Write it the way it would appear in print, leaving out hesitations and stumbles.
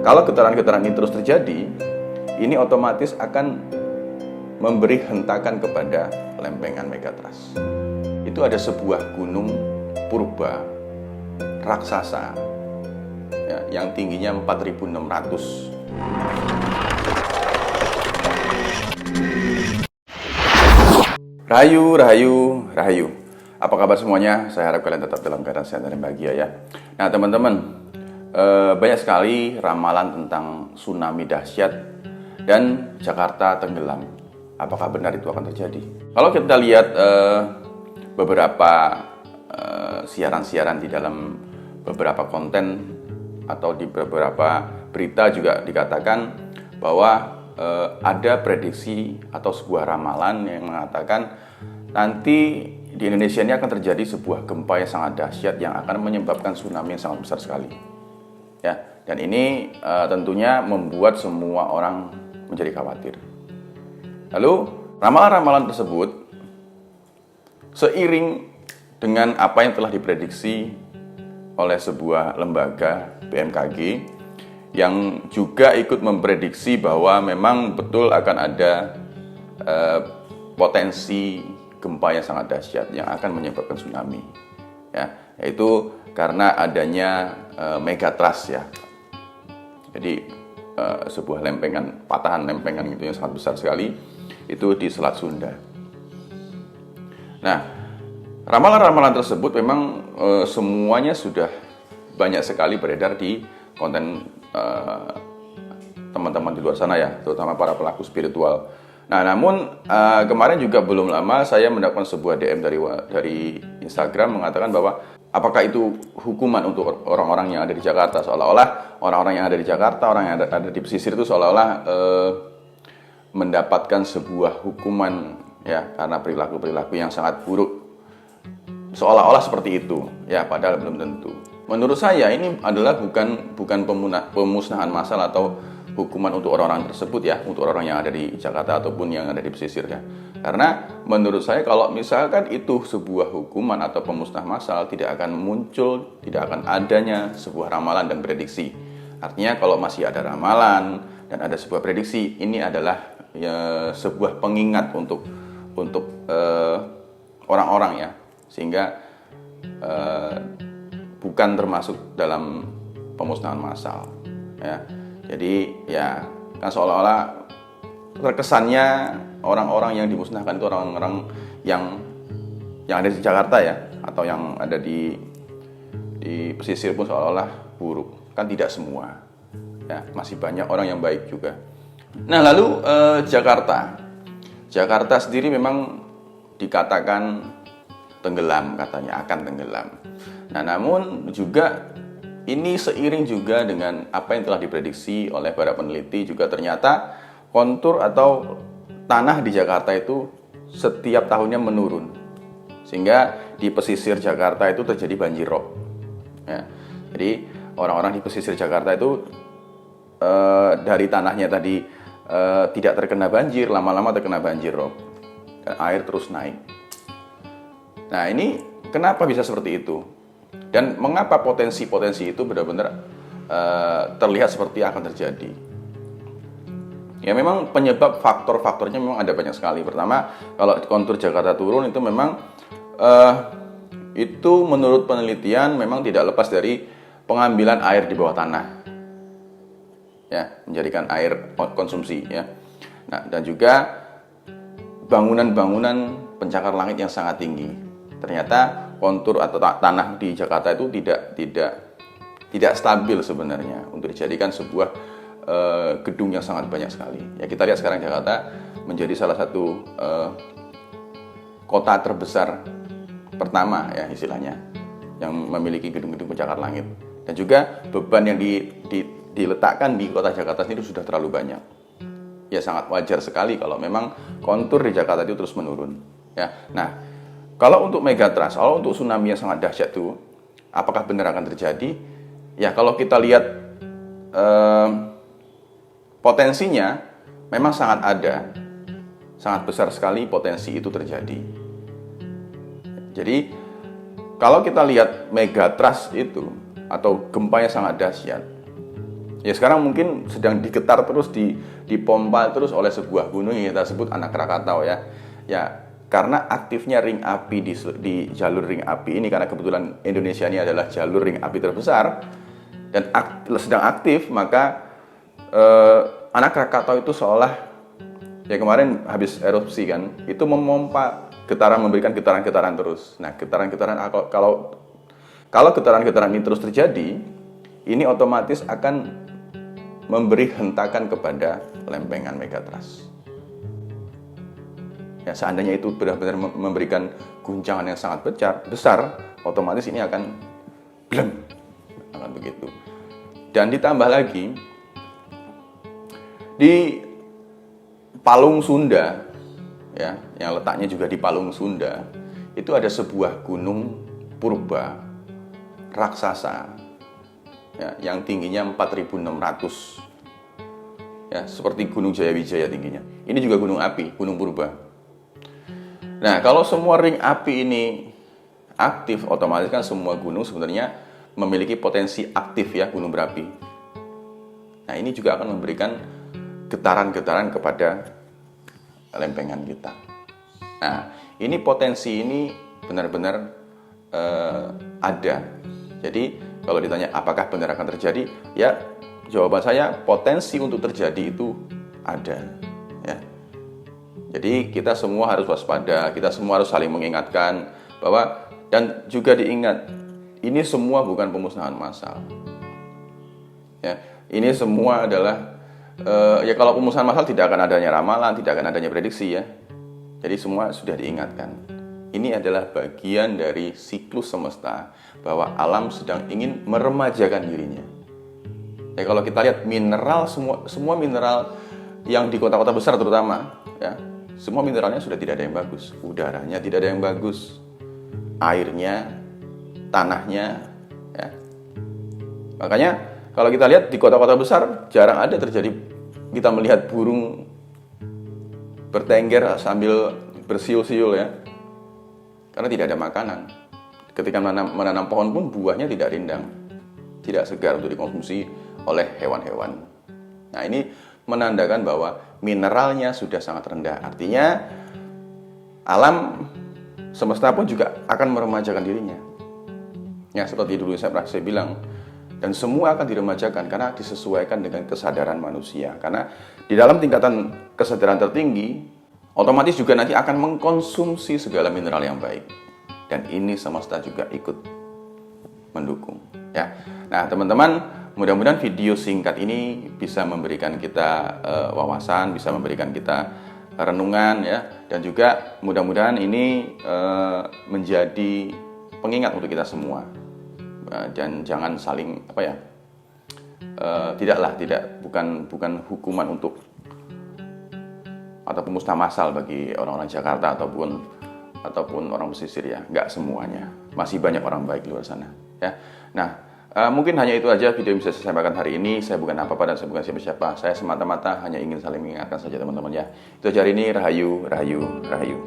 kalau getaran-getaran ini terus terjadi, ini otomatis akan memberi hentakan kepada lempengan megatrust. Itu ada sebuah gunung purba raksasa ya, yang tingginya 4.600. Rahayu. Apa kabar semuanya? Saya harap kalian tetap dalam keadaan sehat dan bahagia ya. Nah teman-teman, banyak sekali ramalan tentang tsunami dahsyat dan Jakarta tenggelam. Apakah benar itu akan terjadi? Kalau kita lihat beberapa siaran-siaran di dalam beberapa konten atau di beberapa berita juga dikatakan bahwa ada prediksi atau sebuah ramalan yang mengatakan nanti di Indonesia ini akan terjadi sebuah gempa yang sangat dahsyat yang akan menyebabkan tsunami yang sangat besar sekali. Ya, dan ini tentunya membuat semua orang menjadi khawatir. Lalu ramalan-ramalan tersebut seiring dengan apa yang telah diprediksi oleh sebuah lembaga BMKG yang juga ikut memprediksi bahwa memang betul akan ada potensi gempa yang sangat dahsyat yang akan menyebabkan tsunami. Ya, yaitu karena adanya megatrust ya. Jadi sebuah lempengan, patahan lempengan gitu yang sangat besar sekali itu di Selat Sunda. Nah, ramalan-ramalan tersebut memang semuanya sudah banyak sekali beredar di konten teman-teman di luar sana ya, terutama para pelaku spiritual. Nah, namun kemarin juga belum lama saya mendapatkan sebuah DM dari Instagram mengatakan bahwa apakah itu hukuman untuk orang-orang yang ada di Jakarta, seolah-olah orang-orang yang ada di Jakarta, orang yang ada di pesisir itu seolah-olah mendapatkan sebuah hukuman ya karena perilaku-perilaku yang sangat buruk. Seolah-olah seperti itu, ya padahal belum tentu. Menurut saya ini adalah bukan pemusnahan massal atau hukuman untuk orang-orang tersebut ya, untuk orang yang ada di Jakarta ataupun yang ada di pesisir ya. Karena menurut saya kalau misalkan itu sebuah hukuman atau pemusnahan massal, tidak akan muncul, tidak akan adanya sebuah ramalan dan prediksi. Artinya kalau masih ada ramalan dan ada sebuah prediksi, ini adalah ya, sebuah pengingat untuk orang-orang ya, sehingga bukan termasuk dalam pemusnahan massal ya. Jadi ya kan seolah-olah terkesannya orang-orang yang dimusnahkan itu orang-orang yang ada di Jakarta ya, atau yang ada di pesisir pun seolah-olah buruk. Kan tidak semua ya, masih banyak orang yang baik juga. Nah lalu Jakarta sendiri memang dikatakan tenggelam, katanya akan tenggelam. Nah namun juga ini seiring juga dengan apa yang telah diprediksi oleh para peneliti, juga ternyata kontur atau tanah di Jakarta itu setiap tahunnya menurun, sehingga di pesisir Jakarta itu terjadi banjir rob ya. Jadi orang-orang di pesisir Jakarta itu dari tanahnya tadi tidak terkena banjir, lama-lama terkena banjir rob dan air terus naik. Nah ini kenapa bisa seperti itu? Dan mengapa potensi-potensi itu benar-benar terlihat seperti akan terjadi? Ya memang penyebab faktor-faktornya memang ada banyak sekali. Pertama, kalau kontur Jakarta turun itu memang itu menurut penelitian memang tidak lepas dari pengambilan air di bawah tanah. Ya, menjadikan air konsumsi ya. Nah, dan juga bangunan-bangunan pencakar langit yang sangat tinggi. Ternyata kontur atau tanah di Jakarta itu tidak stabil sebenarnya untuk dijadikan sebuah gedung yang sangat banyak sekali. Ya kita lihat sekarang Jakarta menjadi salah satu kota terbesar pertama ya istilahnya yang memiliki gedung-gedung pencakar langit, dan juga beban yang diletakkan di kota Jakarta sendiri sudah terlalu banyak. Ya sangat wajar sekali kalau memang kontur di Jakarta itu terus menurun. Ya, nah kalau untuk megatrust, kalau untuk tsunami yang sangat dahsyat itu, apakah benar akan terjadi? Ya kalau kita lihat potensinya memang sangat ada, sangat besar sekali potensi itu terjadi. Jadi kalau kita lihat megatrust itu atau gempa yang sangat dahsyat, Ya sekarang mungkin sedang digetar terus, dipompa terus oleh sebuah gunung yang kita sebut Anak Krakatau ya. Ya, karena aktifnya ring api di jalur ring api ini, karena kebetulan Indonesia ini adalah jalur ring api terbesar dan sedang aktif, maka Anak Krakatau itu seolah ya kemarin habis erupsi kan, itu memompa getaran, memberikan getaran-getaran terus. Nah, getaran-getaran kalau getaran-getaran ini terus terjadi, ini otomatis akan memberi hentakan kepada lempengan Megatrust. Ya, seandainya itu benar-benar memberikan guncangan yang sangat besar, otomatis ini akan blem, akan begitu. Dan ditambah lagi di Palung Sunda, ya, yang letaknya juga di Palung Sunda, itu ada sebuah gunung purba raksasa, ya, yang tingginya 4.600, ya, seperti Gunung Jayawijaya tingginya. Ini juga gunung api, gunung purba. Nah, kalau semua ring api ini aktif, otomatis kan semua gunung sebenarnya memiliki potensi aktif ya, gunung berapi. Nah, ini juga akan memberikan getaran-getaran kepada lempengan kita. Nah, ini potensi ini benar-benar ada. Jadi kalau ditanya apakah benar akan terjadi, ya jawaban saya potensi untuk terjadi itu ada. Ya. Jadi kita semua harus waspada, kita semua harus saling mengingatkan bahwa, dan juga diingat, ini semua bukan pemusnahan massal. Ya, ini semua adalah ya kalau pemusnahan massal tidak akan adanya ramalan, tidak akan adanya prediksi ya. Jadi semua sudah diingatkan. Ini adalah bagian dari siklus semesta bahwa alam sedang ingin meremajakan dirinya. Ya kalau kita lihat mineral, semua mineral yang di kota-kota besar terutama ya, semua mineralnya sudah tidak ada yang bagus. Udaranya tidak ada yang bagus, airnya, tanahnya ya. Makanya kalau kita lihat di kota-kota besar jarang ada terjadi kita melihat burung bertengger sambil bersiul-siul ya. Karena tidak ada makanan. Ketika menanam pohon pun buahnya tidak rindang, tidak segar untuk dikonsumsi oleh hewan-hewan. Nah, ini menandakan bahwa mineralnya sudah sangat rendah. Artinya alam semesta pun juga akan meremajakan dirinya. Ya, seperti dulu saya bilang, dan semua akan diremajakan karena disesuaikan dengan kesadaran manusia. Karena di dalam tingkatan kesadaran tertinggi, otomatis juga nanti akan mengkonsumsi segala mineral yang baik. Dan ini semesta juga ikut mendukung. Ya. Nah, teman-teman, mudah-mudahan video singkat ini bisa memberikan kita wawasan, bisa memberikan kita renungan ya, dan juga mudah-mudahan ini menjadi pengingat untuk kita semua. Dan jangan saling bukan hukuman untuk atau pemusnah massal bagi orang-orang Jakarta ataupun orang pesisir ya, nggak semuanya, masih banyak orang baik di luar sana ya. Nah, mungkin hanya itu aja video yang bisa saya sampaikan hari ini. Saya bukan apa-apa dan saya bukan siapa-siapa, saya semata-mata hanya ingin saling mengingatkan saja teman-teman ya. Itu aja hari ini. Rahayu, rahayu, rahayu.